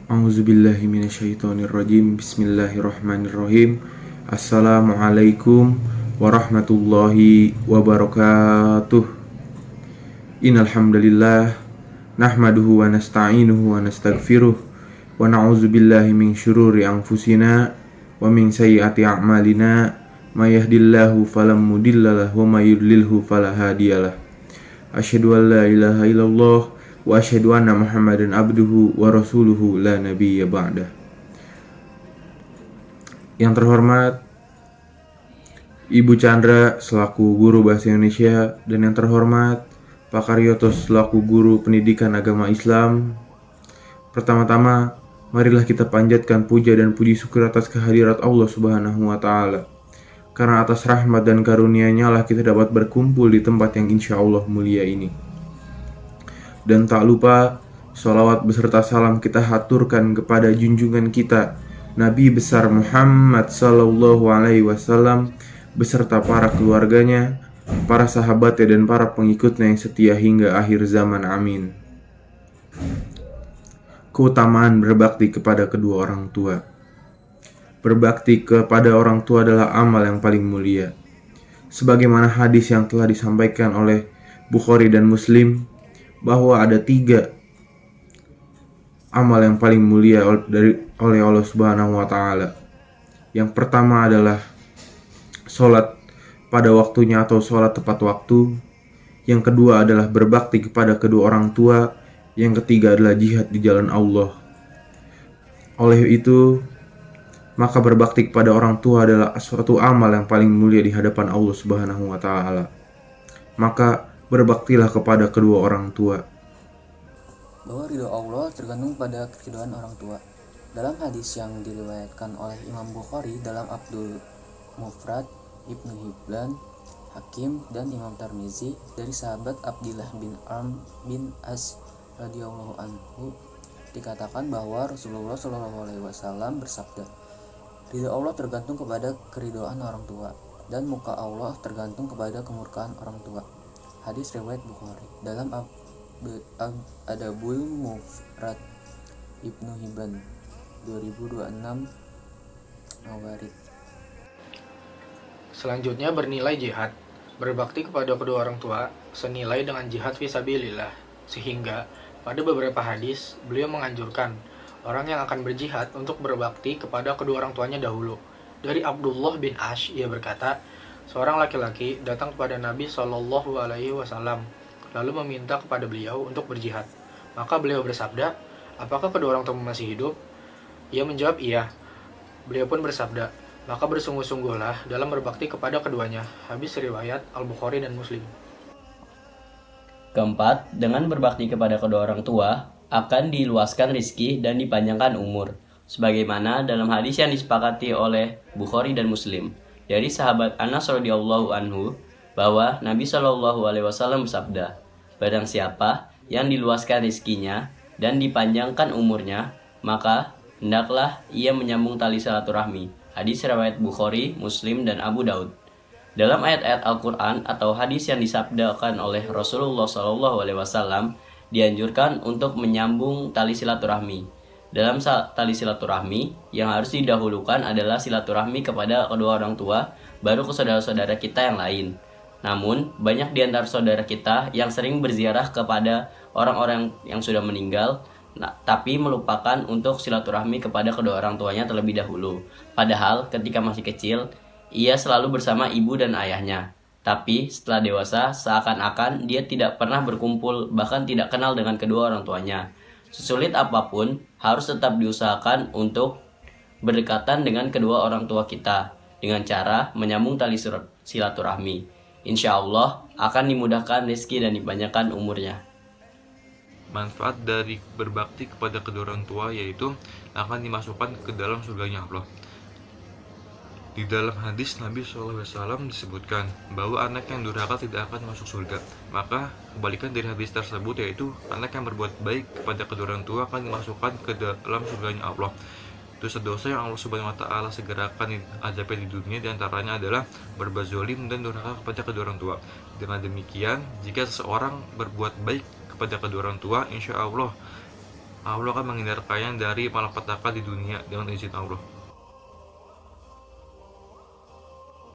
A'udzubillahi minasyaitonirrajim. Bismillahirrahmanirrahim. Assalamualaikum warahmatullahi wabarakatuh. Innal hamdalillah nahmaduhu wa nasta'inuhu wa nastaghfiruh wa na'udzubillahi min syururi anfusina wa min sayyiati a'malina may yahdihillahu fala mudhillalah wa may yudlilhu fala hadiyalah. Asyhadu an la ilaha illallah wa asyhadu anna Muhammadan abduhu wa rasuluhu la nabiyya ba'dah. Yang terhormat Ibu Chandra selaku guru bahasa Indonesia, dan yang terhormat Pak Karyotos selaku guru pendidikan agama Islam. Pertama-tama, marilah kita panjatkan puja dan puji syukur atas kehadirat Allah Subhanahu wa Ta'ala. Karena atas rahmat dan karunia-Nya lah kita dapat berkumpul di tempat yang insya Allah mulia ini. Dan tak lupa, sholawat beserta salam kita haturkan kepada junjungan kita, Nabi besar Muhammad Sallallahu Alaihi Wasallam, beserta para keluarganya, para sahabatnya, dan para pengikutnya yang setia hingga akhir zaman. Amin. Keutamaan berbakti kepada kedua orang tua. Berbakti kepada orang tua adalah amal yang paling mulia. Sebagaimana hadis yang telah disampaikan oleh Bukhari dan Muslim, bahwa ada 3 amal yang paling mulia oleh Allah Subhanahu wa Ta'ala. Yang pertama adalah sholat pada waktunya atau sholat tepat waktu. Yang kedua adalah berbakti kepada kedua orang tua. Yang ketiga adalah jihad di jalan Allah. Oleh itu, maka berbakti kepada orang tua adalah suatu amal yang paling mulia di hadapan Allah Subhanahu wa Ta'ala. Maka berbaktilah kepada kedua orang tua. Bahwa ridho Allah tergantung pada keridhaan orang tua. Dalam hadis yang diriwayatkan oleh Imam Bukhari dalam Abdul Mufrad, Ibnu Hibban, Hakim, dan Imam Tirmizi dari sahabat Abdillah bin Amr bin As radhiyallahu anhu, dikatakan bahwa Rasulullah SAW bersabda, ridho Allah tergantung kepada keridhaan orang tua, dan muka Allah tergantung kepada kemurkaan orang tua. Hadis riwayat Bukhari. Dalam Adabul Mufrad Ibnu Hibban 2026 Mawarid. Selanjutnya bernilai jihad. Berbakti kepada kedua orang tua senilai dengan jihad fisabilillah, sehingga pada beberapa hadis beliau menganjurkan orang yang akan berjihad untuk berbakti kepada kedua orang tuanya dahulu. Dari Abdullah bin Ash, ia berkata, seorang laki-laki datang kepada Nabi Shallallahu Alaihi Wasallam lalu meminta kepada beliau untuk berjihad. Maka beliau bersabda, apakah kedua orang tuamu masih hidup? Ia menjawab, iya. Beliau pun bersabda, maka bersungguh-sungguhlah dalam berbakti kepada keduanya. Habis riwayat Al-Bukhari dan Muslim. Keempat, dengan berbakti kepada kedua orang tua akan diluaskan rizki dan dipanjangkan umur, sebagaimana dalam hadis yang disepakati oleh Bukhari dan Muslim dari sahabat Anas radhiyallahu anhu, bahwa Nabi Shallallahu Alaihi Wasallam bersabda, barang siapa yang diluaskan rizkinya dan dipanjangkan umurnya, maka hendaklah ia menyambung tali silaturahmi. Hadis riwayat Bukhari, Muslim, dan Abu Daud. Dalam ayat-ayat Al-Quran atau hadis yang disabdakan oleh Rasulullah Shallallahu Alaihi Wasallam, dianjurkan untuk menyambung tali silaturahmi. Dalam tali silaturahmi, yang harus didahulukan adalah silaturahmi kepada kedua orang tua, baru ke saudara-saudara kita yang lain. Namun, banyak di antara saudara kita yang sering berziarah kepada orang-orang yang sudah meninggal, tapi melupakan untuk silaturahmi kepada kedua orang tuanya terlebih dahulu. Padahal, ketika masih kecil, ia selalu bersama ibu dan ayahnya. Tapi setelah dewasa, seakan-akan dia tidak pernah berkumpul, bahkan tidak kenal dengan kedua orang tuanya. Sesulit apapun, harus tetap diusahakan untuk berdekatan dengan kedua orang tua kita, dengan cara menyambung tali silaturahmi. Insya Allah akan dimudahkan rezeki dan dipanjangkan umurnya. Manfaat dari berbakti kepada kedua orang tua yaitu akan dimasukkan ke dalam surganya Allah. Di dalam hadis Nabi SAW disebutkan bahwa anak yang durhaka tidak akan masuk surga. Maka kebalikan dari hadis tersebut yaitu anak yang berbuat baik kepada kedua orang tua akan dimasukkan ke dalam surganya Allah. Dosa-dosa yang Allah Subhanahu wa Ta'ala segerakan azabnya di dunia diantaranya adalah berbuat zalim dan durhaka kepada kedua orang tua. Dengan demikian, jika seseorang berbuat baik kepada kedua orang tua, insya Allah Allah akan menghindarkannya dari malapetaka di dunia dengan izin Allah.